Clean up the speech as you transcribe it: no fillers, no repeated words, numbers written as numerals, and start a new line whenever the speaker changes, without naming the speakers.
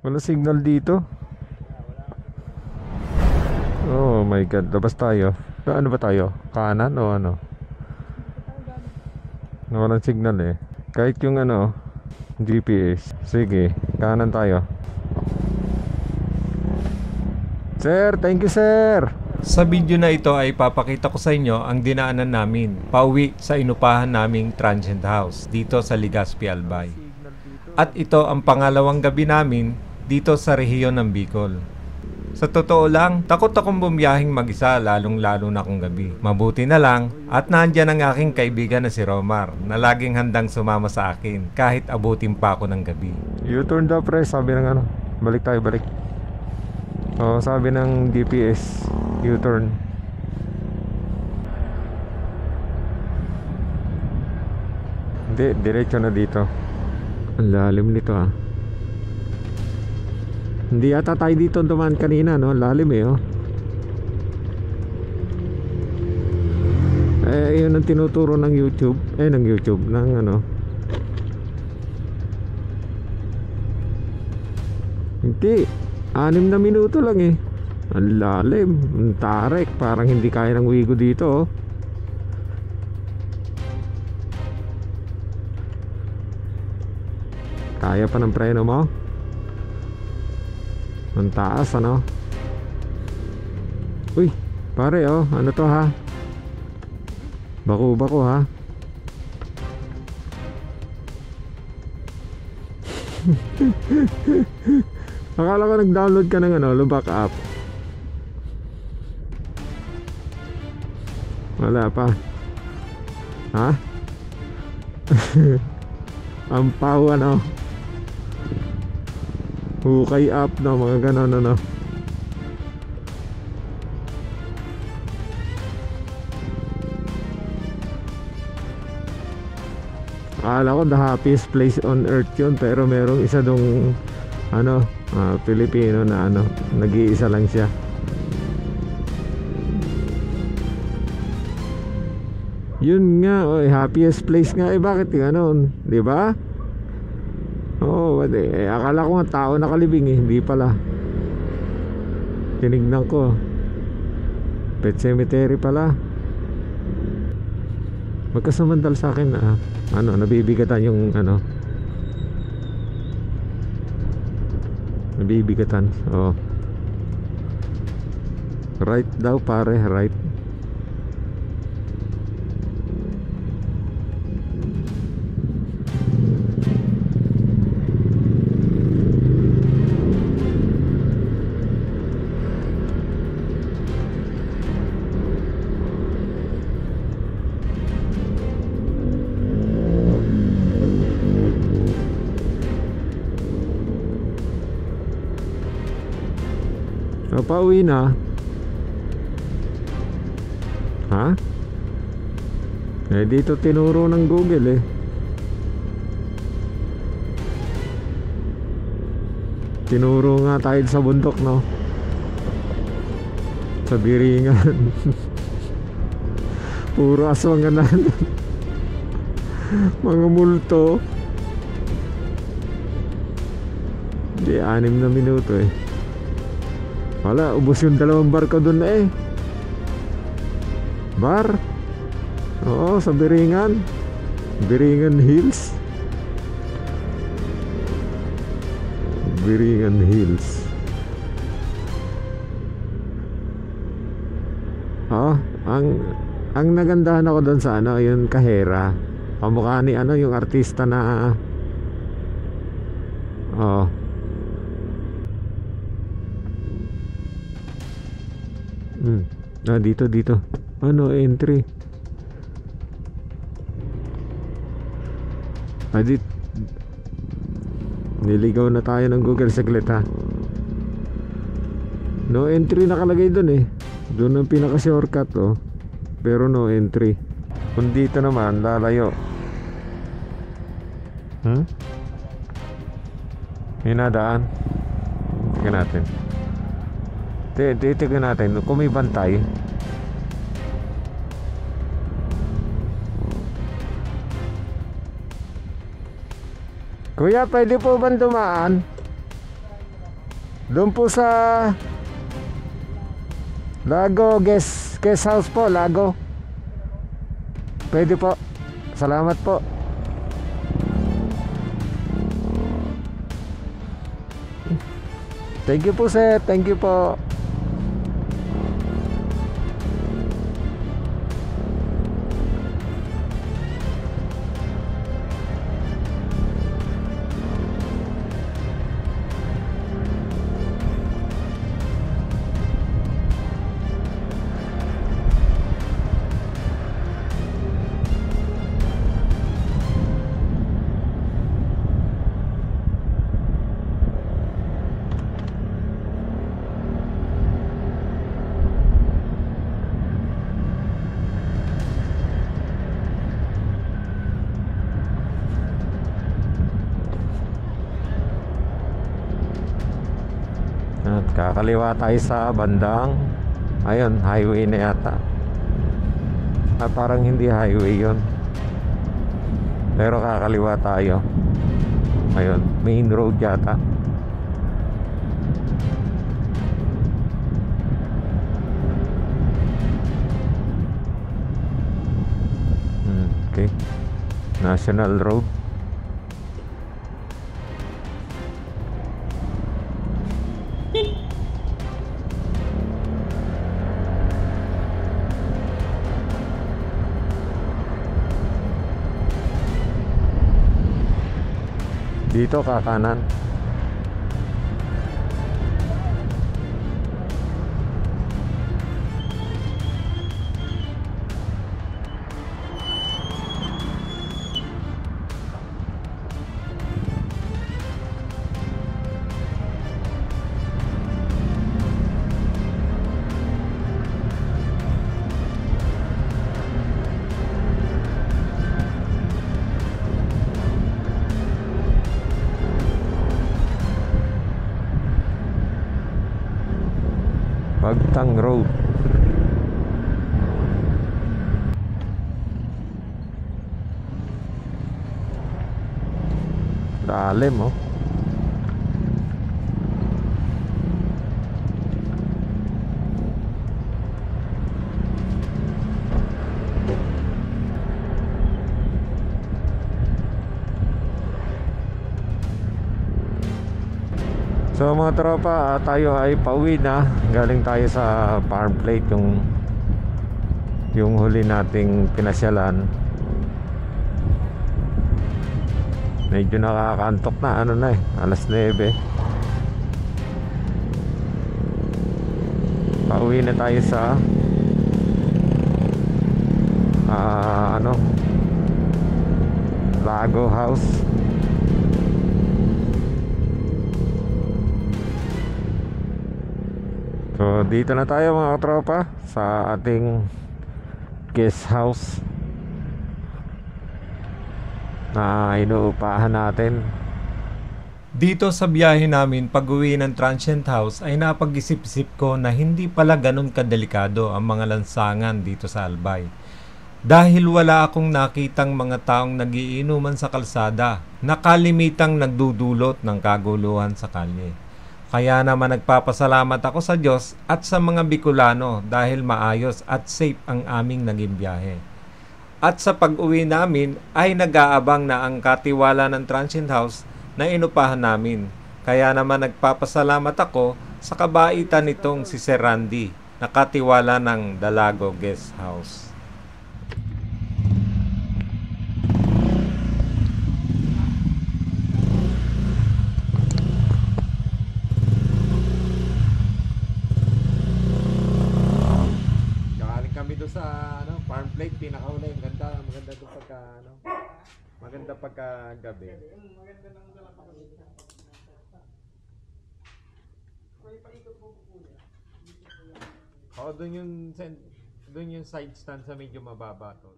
Wala signal dito. Oh my god, labas tayo. Ano ba tayo? Kanan o ano? Walang signal eh. Kahit yung ano, GPS. Sige, kanan tayo. Sir, thank you sir.
Sa video na ito ay papakita ko sa inyo ang dinaanan namin pauwi sa inupahan naming transient house dito sa Legazpi, Albay. At ito ang pangalawang gabi namin dito sa rehiyon ng Bicol. Sa totoo lang, takot akong bumiyahing mag-isa lalong-lalo na kung gabi. Mabuti na lang at nandyan ang aking kaibigan na si Romar na laging handang sumama sa akin kahit abutin pa ako ng gabi.
U-turn daw pre, sabi ng ano. Balik tayo, balik. Oh, sabi ng GPS, U-turn. Hindi, diretso na dito. Ang lalim nito ah. Hindi yata tayo dito dumaan kanina, no? Lalim eh, oh. Eh, yun ang tinuturo ng YouTube. Ng YouTube, ng ano. Hindi, 6 na minuto lang eh. Ang lalim, ang tarek. Parang hindi kaya ng wigo dito, oh. Kaya pa ng preno mo? Ang taas, ano? Uy, pare, oh. Ano to ha? Bako-bako ha. Akala ko nag-download ka ng ano, Lubak app. Wala pa. Ha? Ang pau ano. Hukay app no, mga ganon ano. Akala ko the happiest place on earth yun, pero merong isa dong ano, Pilipino na ano, nag-iisa lang siya. Yun nga, happiest place nga eh, bakit ganon, di ba? Oo, akala ko nga tao nakalibing eh, hindi pala. Tinignan ko, pet cemetery pala. Magkasamandal sa akin na ano, nabibigatan yung ano, nabibigatan. Oh, right daw pare, right. Pauwi na. Ha? Eh dito tinuro ng Google eh. Tinuro nga tayo sa bundok no. Sa Biringan. Puro aswanganan. Mga multo. Di 6 na minuto eh. Wala, ubos yung 2 bar ko dun na eh. Bar? Oo, sa Biringan. Biringan Hills. Biringan Hills. Oh, ang nagandahan ako dun sa ano, yung kahera. Kamukha ni ano, yung artista na oh. Dito. Ano, entry. Niligaw na tayo ng Google saglit ha. No entry nakalagay dun eh. Doon ang pinaka shortcut oh. Pero no entry. Kung dito naman, lalayo. Hinadaan. Tingnan natin. Titignan natin kung may bantay. Kuya, pwede po ba dumaan? Doon po sa Lago guest house po, Lago. Pwede po. Salamat po. Thank you po, sir. Thank you po. At kakaliwa tayo sa bandang, ayun, highway na yata. Parang hindi highway yon, pero kakaliwa tayo. Ayun, main road yata. Okay, National Road. Dito kakanan. Bagtang Road. Lalim, oh. So mga tropa, tayo ay pauwi na. Galing tayo sa farm plate, yung huli nating pinasyalan. Medyo nakakantok na, ano na eh, alas 9. Pauwi na tayo sa Lago House. So dito na tayo mga katropa sa ating guest house na inuupahan natin.
Dito sa biyahe namin pag-uwi ng transient house ay napag-isip-isip ko na hindi pala ganun kadelikado ang mga lansangan dito sa Albay. Dahil wala akong nakitang mga taong nagiinuman sa kalsada na kalimitang nagdudulot ng kaguluhan sa kalye. Kaya naman nagpapasalamat ako sa Diyos at sa mga Bicolano dahil maayos at safe ang aming naging biyahe. At sa pag-uwi namin ay nag-aabang na ang katiwala ng transient house na inupahan namin. Kaya naman nagpapasalamat ako sa kabaitan nitong si Sir Randy na katiwala ng Dalago Guest House.
Sa farm plate, pinakauna yung ganda, maganda doon maganda pagka gabi. Doon yung side stand sa medyo mababa to.